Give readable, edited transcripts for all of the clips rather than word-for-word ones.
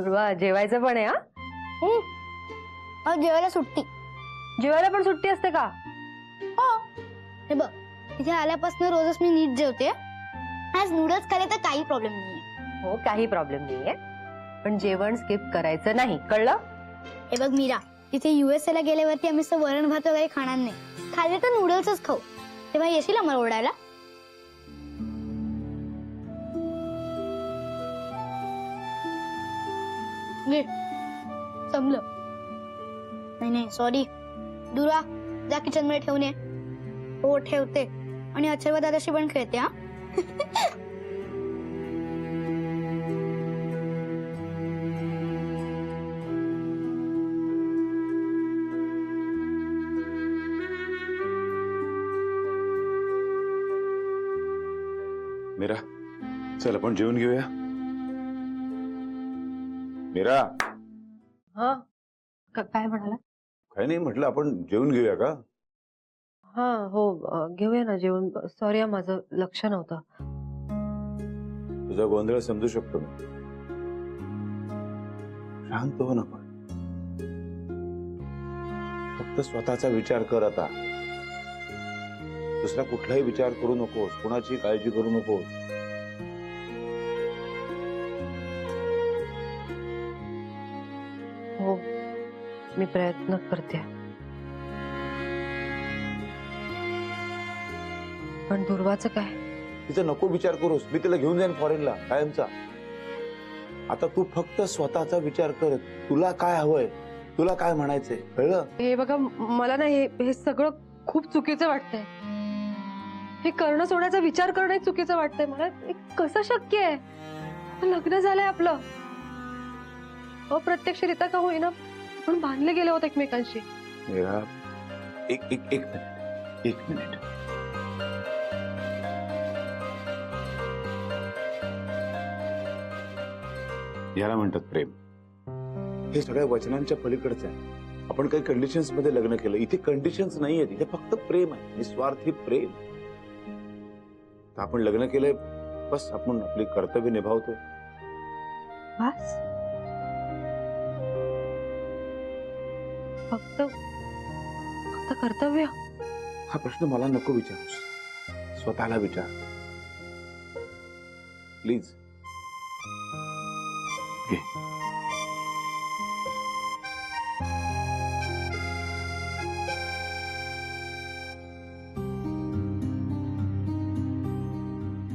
वा, जेवायचं पण आहे हा? जेवायला सुट्टी. जेवायला पण सुट्टी असते का? हो. हे बघ, इथे आल्यापासून रोजच मी नीट जेवते. आज नूडल्स खाले तर काही प्रॉब्लेम नाहीये. हो, काही प्रॉब्लेम नाहीये, पण जेवण स्किप करायचं नाही, कळलं? हे बघ मीरा, तिथे USA ला गेल्यावरती आम्ही असं वरण भात वगैरे खाणार नाही. खाल्ले तर नूडल्सच खाऊ. तेव्हा येशील आम्हाला ओरडायला? संपलं. नाही सॉरी. दुरा, जा किचन मध्ये ठेवून ये. हो ठेवते. आणि अथर्व दादाशी पण खेळते हा. मीरा, चल आपण जेवून घेऊया. मीरा. हा, काय म्हणाला? काही नाही, म्हटलं आपण जेवून घेऊया का? हा हो, घेऊया ना जेवण. सॉरी, माझं लक्ष नव्हतं. तुझा गोंधळ समजू शकतो मी. शांत हो ना, पण फक्त स्वतःचा विचार कर आता. दुसरा कुठलाही विचार करू नकोस, कुणाची काळजी करू नकोस. हो, मी प्रयत्न करते, पण दुर्वाचं काय? तिचा नको विचार करूस. मी तिला घेऊन जाईन फॉरेनला कायमचा. आता तू फक्त स्वतःचा विचार कर. तुला काय हवंय, तुला काय म्हणायचंय, कळलं? हे बघा, मला ना हे सगळं खूप चुकीचं वाटतंय. हे करणं सोडायचा विचार करणं चुकीचं वाटतंय मला. हे कसं शक्य आहे? लग्न झालंय आपलं, अप्रत्यक्षरित्या का होईना आपण बांधले गेले होते एकमेकांशी. मीरा, एक मिनिट. याला म्हणतात प्रेम. हे सगळ्या वचनांच्या पलीकडचं आहे. आपण काही कंडिशन्स मध्ये लग्न केलं. इथे कंडिशन्स नाहीये, इथे फक्त प्रेम आहे, निस्वार्थी प्रेम. तर आपण लग्न केलंय, बस आपण आपली कर्तव्य निभावतोय. बस, फक्त कर्तव्य? हा प्रश्न मला नको विचारूस, स्वतःला विचार प्लीज.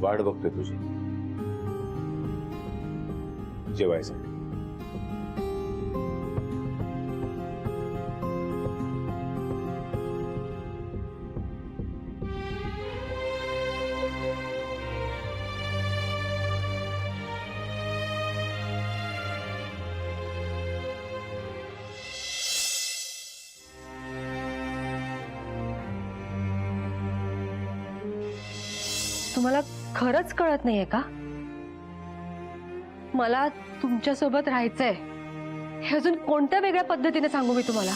वाट बघतोय तुझी जेवायसाठी. तुम्हाला खरंच कळत नाहीये का? मला तुमच्या सोबत राहायचंय. हे अजून कोणत्या वेगळ्या पद्धतीने सांगू मी तुम्हाला?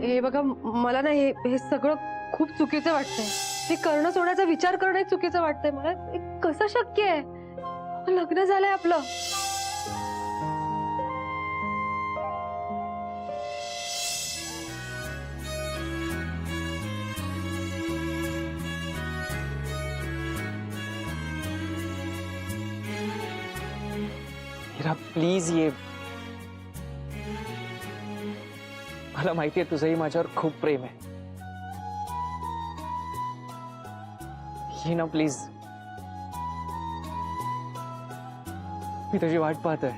हे बघा, मला ना हे सगळं खूप चुकीचं वाटतंय. हे करणं सोडायचा विचार करणं चुकीचं वाटतंय मला. हे कसं शक्य आहे? लग्न झालंय आपलं. मीरा प्लीज ये. मला माहितीये तुझंही माझ्यावर खूप प्रेम आहे. ये ना प्लीज. मी तुझी वाट पाहतोय.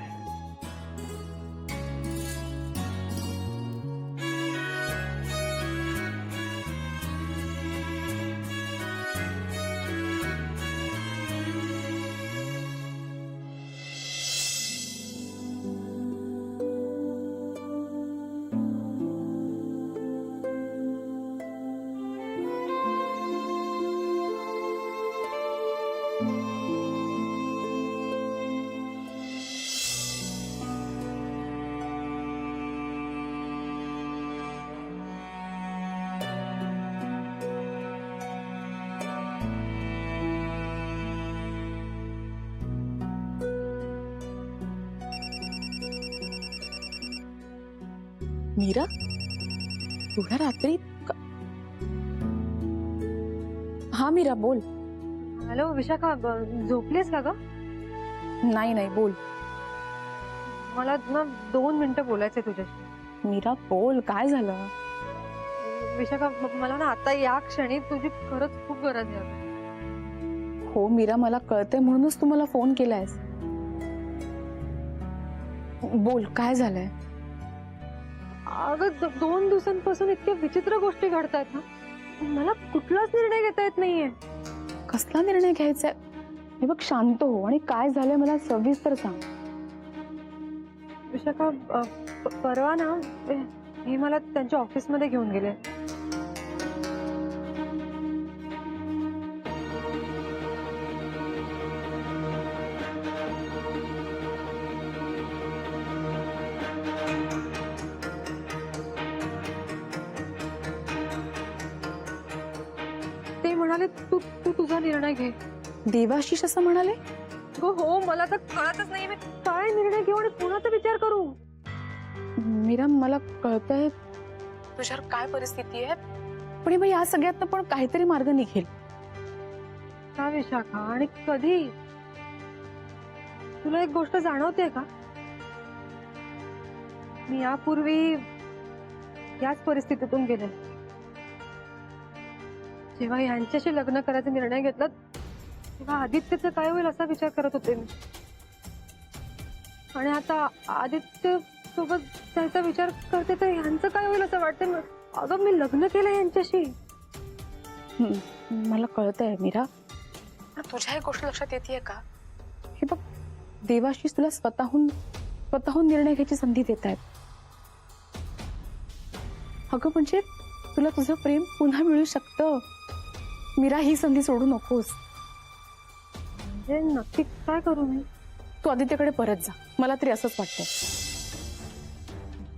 मीरा एवढ्या रात्री हा मीरा बोल. हॅलो विशाखा, झोपलीस का ग? नाही नाही बोल. मला ना 2 मिनिटं बोलायचंय तुझ्याशी. मीरा बोल, काय झालं? विशाखा, मला ना आता या क्षणी तुझी खरंच खूप गरज आहे. हो मीरा, मला कळतंय म्हणूनच तू मला फोन केलायस. बोल, काय झालंय? अगं 2 दिवसांपासून इतक्या विचित्र गोष्टी घडतायत ना, मला कुठलाच निर्णय घेता येत नाहीये. कसला निर्णय घ्यायचा? हे बघ, शांत हो आणि काय झालंय मला सविस्तर सांग. विशाखा, परवा ना हे मला त्यांच्या ऑफिसमध्ये घेऊन गेले. ते म्हणाले तू तू तुझा निर्णय घे. देवाशीष असं म्हणाले? हो, मला तर कळतच नाही मी काय निर्णय घेऊ आणि पुन्हा विचार करू. मीरा, मला कळतंय तुझ्यावर काय परिस्थिती आहे, पण हे बघ, या सगळ्यात पण काहीतरी मार्ग निघेल. का विशाखा, आणि कधी? तुला एक गोष्ट जाणवते का? मी यापूर्वी याच परिस्थितीतून गेले. जेव्हा यांच्याशी लग्न करायचा निर्णय घेतला तेव्हा आदित्यचं काय होईल असा विचार करत होते मी. आणि आता आदित्य सोबत जायचा विचार करते तर यांचं काय होईल असं वाटतं. अगं, मी लग्न केलं यांच्याशी. मला कळतंय मीरा, पण तुझ्या एक गोष्ट लक्षात येते का? हे बघ, देवाशीष तुला स्वतःहून निर्णय घ्यायची संधी देत आहेत. अगं म्हणजे तुला तुझं प्रेम पुन्हा मिळू शकतं. मीरा, ही संधी सोडू नकोस. म्हणजे नक्की काय करू मी? तू आदित्यकडे परत जा, मला तरी असंच वाटतंय.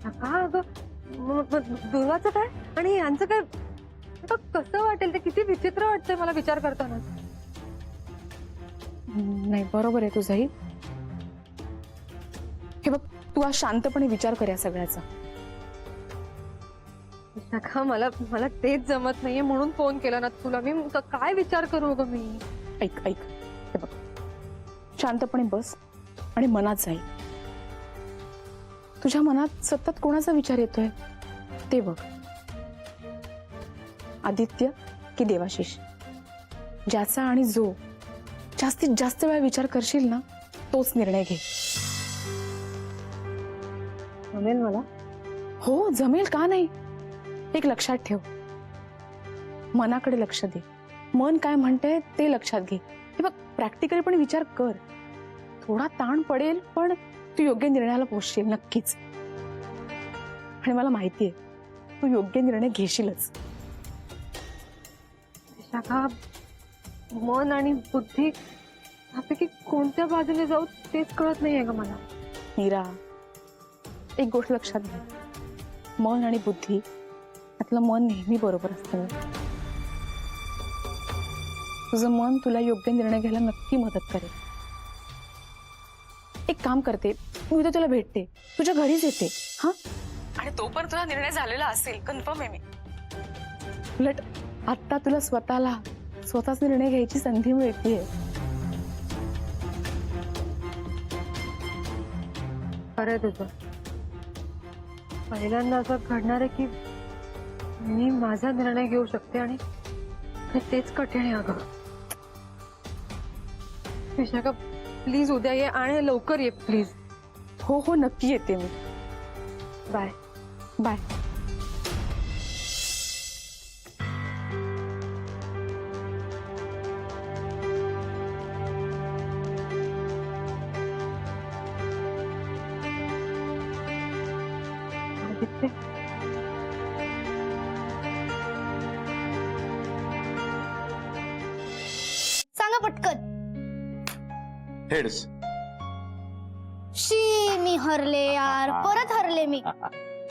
का अगं, दुर्वाचं काय आणि यांचं काय? आता कसं वाटेल ते? किती विचित्र वाटतंय मला विचार करताना. नाही, बरोबर आहे तुझंही. हे बघ, तू आज शांतपणे विचार कर या सगळ्याचा. विशाखा, मला तेच जमत नाहीये म्हणून फोन केला ना तुला मी. काय विचार करू ग मी? ऐक, हे बघ, शांतपणे बस आणि मनात जाईल. तुझ्या मनात सतत कोणाचा विचार येतोय ते बघ. आदित्य की देवाशीष? ज्याचा आणि जो जास्तीत जास्त वेळा विचार करशील ना, तोच निर्णय घे. जमेल मला? हो जमेल, का नाही. एक लक्षात ठेव, मनाकडे लक्ष दे. मन काय म्हणतंय ते लक्षात घे. हे बघ, प्रॅक्टिकली पण विचार कर. थोडा ताण पडेल, पण तू योग्य निर्णयाला पोहोचशील नक्कीच. आणि मला माहितीये तू योग्य निर्णय घेशीलच. विशाखा, मन आणि बुद्धी यापैकी कोणत्या बाजूने जाऊ तेच कळत नाहीये ग मला. मीरा, एक गोष्ट लक्षात घे, मन आणि बुद्धी यातलं मन नेहमी बरोबर असतं. तुझं मन तुला योग्य निर्णय घ्यायला नक्की मदत करेल. एक काम करते, मी उद्या तुला भेटते, तुझ्या घरीच येते. हा, आणि तो पण तुझा निर्णय झालेला असेल, कन्फर्म आहे मी. उलट आता तुला स्वतःच निर्णय घ्यायची संधी मिळतेय. खरंय तुझं. पहिल्यांदा असं घडणार आहे की मी माझा निर्णय घेऊ शकते आणि तेच कठीण आहे अगं. विशाखा, प्लीज उद्या ये आणि लवकर ये प्लीज. हो, नक्की येते मी. बाय. बाय. आदित्य, सांगा पटकन. हेड्स. शी, मी हरले यार, परत हरले मी.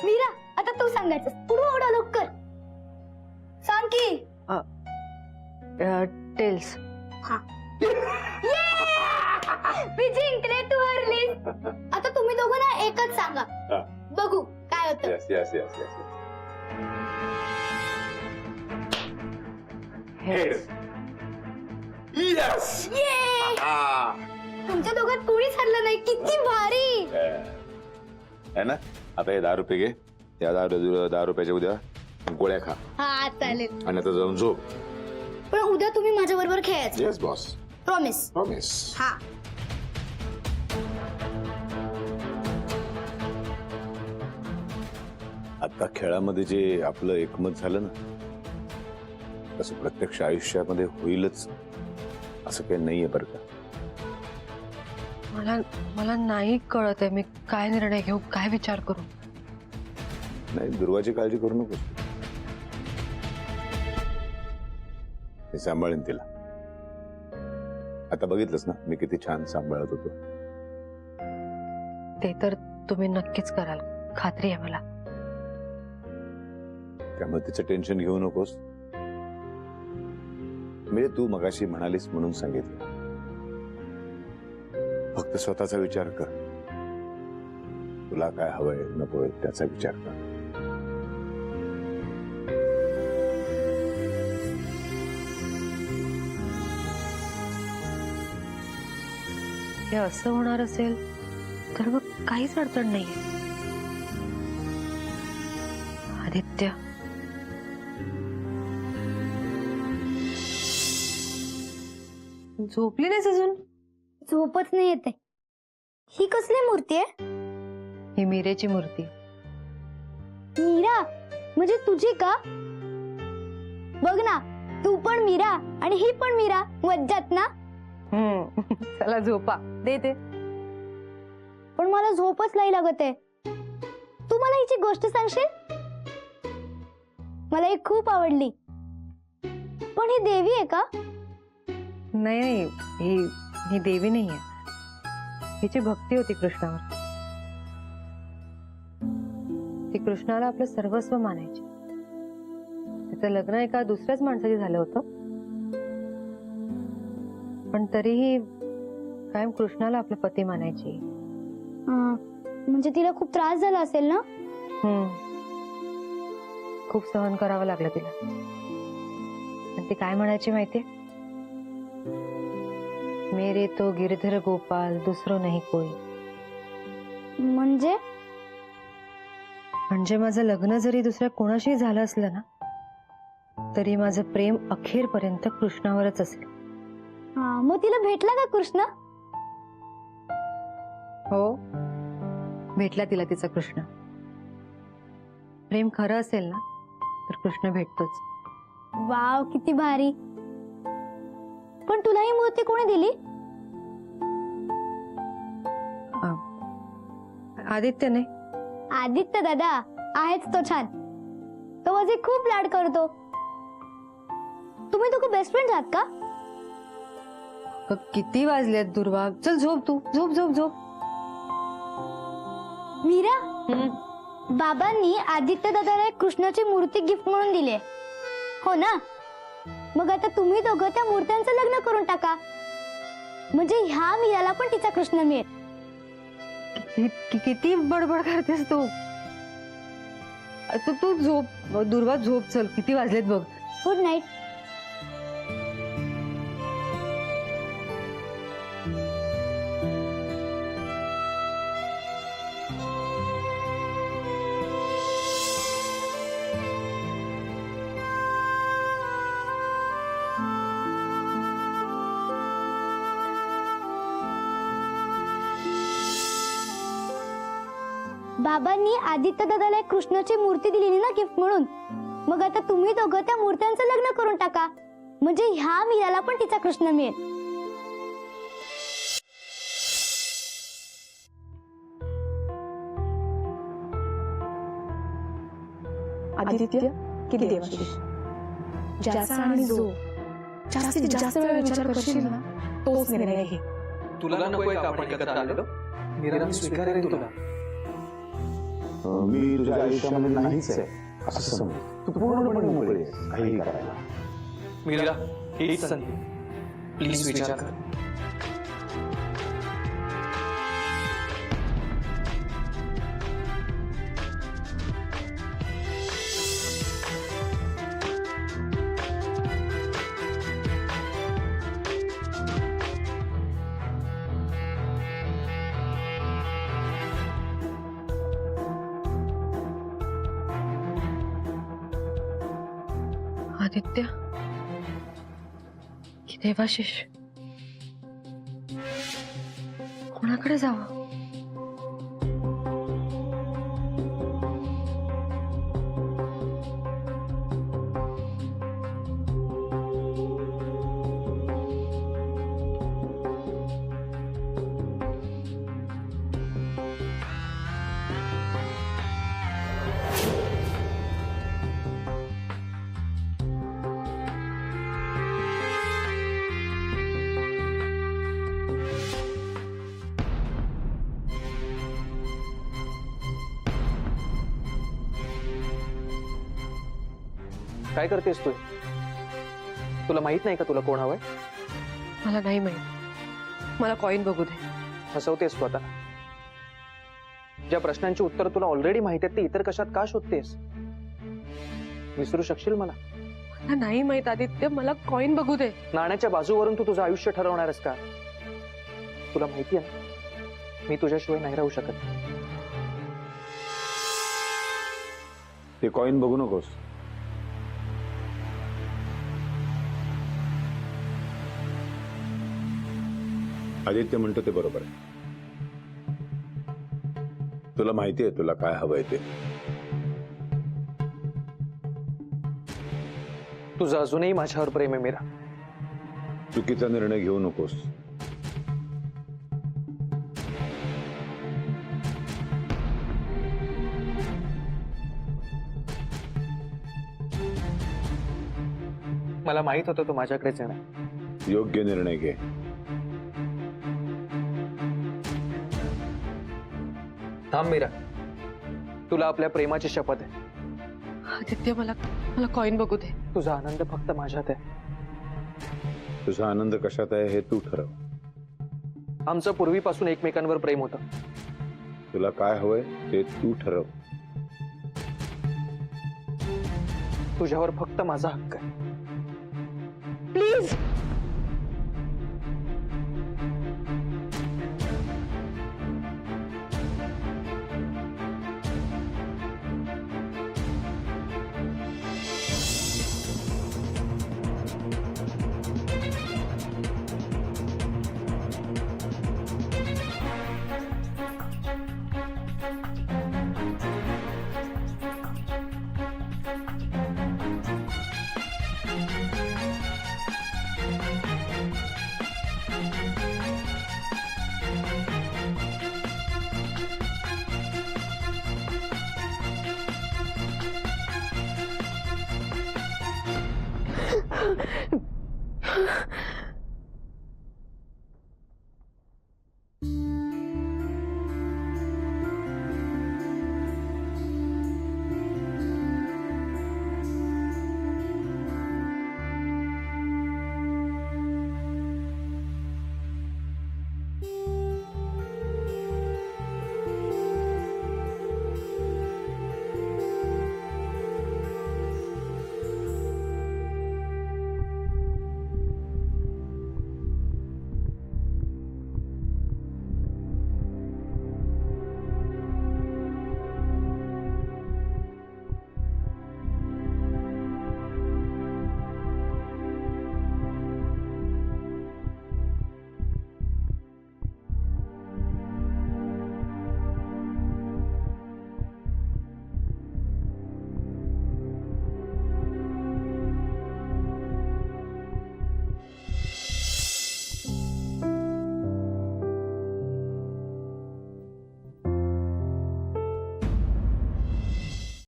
मीरा, आता तू सांगायचं. पुढे ओढा लवकर. सांग की. टेल्स. मी जिंकले, तू हरलीस. आता तुम्ही दोघं ना एकच सांगा, बघू काय काय होतं. Yes yes yes yes yes तुमच्या दोघात कोणीच हरलं नाही. किती भारी. है ना. आता हे 10 रुपये घे. त्या 10 रुपयाच्या उद्या गोळ्या खा हा चालेल. आणि आता जाऊन झोप. पण उद्या तुम्ही माझ्या बरोबर खेळायचं. Yes boss. प्रॉमिस. प्रॉमिस. हा. आता खेळामध्ये जे आपलं एकमत झालं ना, तसं प्रत्यक्ष आयुष्यामध्ये होईलच असं काही नाहीये बरं का. मला नाही कळत आहे मी काय निर्णय घेऊ, काय विचार करू. नाही, दुर्वाची काळजी करू नको. मी सांभाळेन तिला. आता बघितलंस ना मी किती छान सांभाळत होतो. ते तर तुम्ही नक्कीच कराल, खात्री आहे मला. त्यामुळे तिचं टेन्शन घेऊ नकोस. म्हणजे तू मगाशी म्हणालीस म्हणून सांगितलं. फक्त स्वतःचा विचार कर. तुला काय हवंय नकोय त्याचा विचार कर. हे असं होणार असेल तर मग काहीच अडचण नाहीये. आदित्य, झोपली नाहीस अजून? झोपच नाही येते. ही कसली मूर्ती आहे. ही मीरेची मूर्ती. मीरा म्हणजे तुझी का. बघ ना, तू पण मीरा आणि ही पण मीरा. मज्जात ना. चला झोपा. दे ते. पण मला झोपच नाही लागत आहे. तू मला हिची गोष्ट सांगशील. मला ही खूप आवडली. पण ही देवी आहे का. नाही नाही, ही देवी नाहीये. हिची भक्ती होती कृष्णावर. ती कृष्णाला आपलं सर्वस्व मानायची. तिचं लग्न एका दुसऱ्याच माणसाशी झालं होतं, पण तरीही कायम कृष्णाला आपला पती मानायची. म्हणजे तिला खूप त्रास झाला असेल ना. खूप सहन करावं लागलं तिला. पण ती काय म्हणायची माहितीये. मेरे तो गिरधर गोपाल दुसरो नाही कोई. म्हणजे माझं लग्न जरी दुसऱ्या कोणाशी झालं असलं ना, तरी माझं प्रेम अखेरपर्यंत कृष्णावरच असेल. मग तिला भेटला का कृष्ण. हो, भेटला तिला तिचा कृष्ण. प्रेम खरं असेल ना तर कृष्ण भेटतोच. वाव, किती भारी. पण तुला ही मूर्ती कोणी दिली. आदित्यने. आदित्य दादा आहेच तो छान. तो माझे खूप लाड करतो. तुम्ही दोघं बेस्ट फ्रेंड आहात का. किती वाजलेत दुर्वा. चल झोप तू. झोप झोप झोप. मीरा, बाबांनी आदित्य दादाला एक कृष्णाची मूर्ती गिफ्ट म्हणून दिली. हो ना. मग आता तुम्ही दोघं त्या मूर्त्यांचं लग्न करून टाका. म्हणजे ह्या मीराला पण तिचा कृष्ण मिळेल. किती बडबड करतेस तू. तू झोप दुर्वा. झोप. चल, किती वाजलेत बघ. Good night. बाबांनी आदित्य दादाला एक कृष्णाची मूर्ती दिलेली ना गिफ्ट म्हणून. मग आता तुम्ही दोघं त्या मूर्त्यांचं लग्न करून टाका. म्हणजे ह्या मीराला पण तिचा कृष्ण मिळेल. आदित्य किती देवाची. ज्याचा आणि जो जास्तीत जास्त वेळ विचार करशील ना, तोच निर्णय घे. तुला नकोय का आपण एकत्र आलेलो. मीरा, मी स्वीकारेन तुला. मी तुझ्या आयुष्यामध्ये नाहीच आहे असं समज. तू पूर्णपणे मोकळी आहेस काही करायला. मीरा, हीच संधी. प्लीज विचार कर. आदित्य की देवाशिष, कोणाकडे जावं? काय करतेस तू? तुला माहित नाही का तुला कोण हवंय? मला नाही माहित. मला कॉइन बघू दे. फसवतेस तू आता. ज्या प्रश्नांची उत्तर तुला ऑलरेडी माहित आहेत ते इतर कशात का शोधतेस? विसरू शकशील मला? मला नाही माहित आदित्य, मला कॉइन बघू दे. नाण्याच्या बाजूवरून तू तुझं आयुष्य ठरवणारस का? तुला माहिती आहे मी तुझ्याशिवाय नाही राहू शकत. ते कॉइन बघू नकोस. आदित्य म्हणतो ते बरोबर आहे. तुला माहिती आहे तुला काय हवंय ते. तुझं अजूनही माझ्यावर प्रेम आहे मीरा. चुकीचा निर्णय घेऊ नकोस. मला माहित होतं तू माझ्याकडेच येणार. योग्य निर्णय घे. थांब मीरा, तुला आपल्या प्रेमाची शपथ आहे. आदित्य मला मला कॉइन बघू दे. तुझा आनंद फक्त माझ्यात आहे. तुझा आनंद कशात आहे हे तू ठरव. आमचं पूर्वीपासून एकमेकांवर प्रेम होतं. तुला काय हवंय ते तू ठरव. तुझ्यावर फक्त माझा हक्क आहे. प्लीज.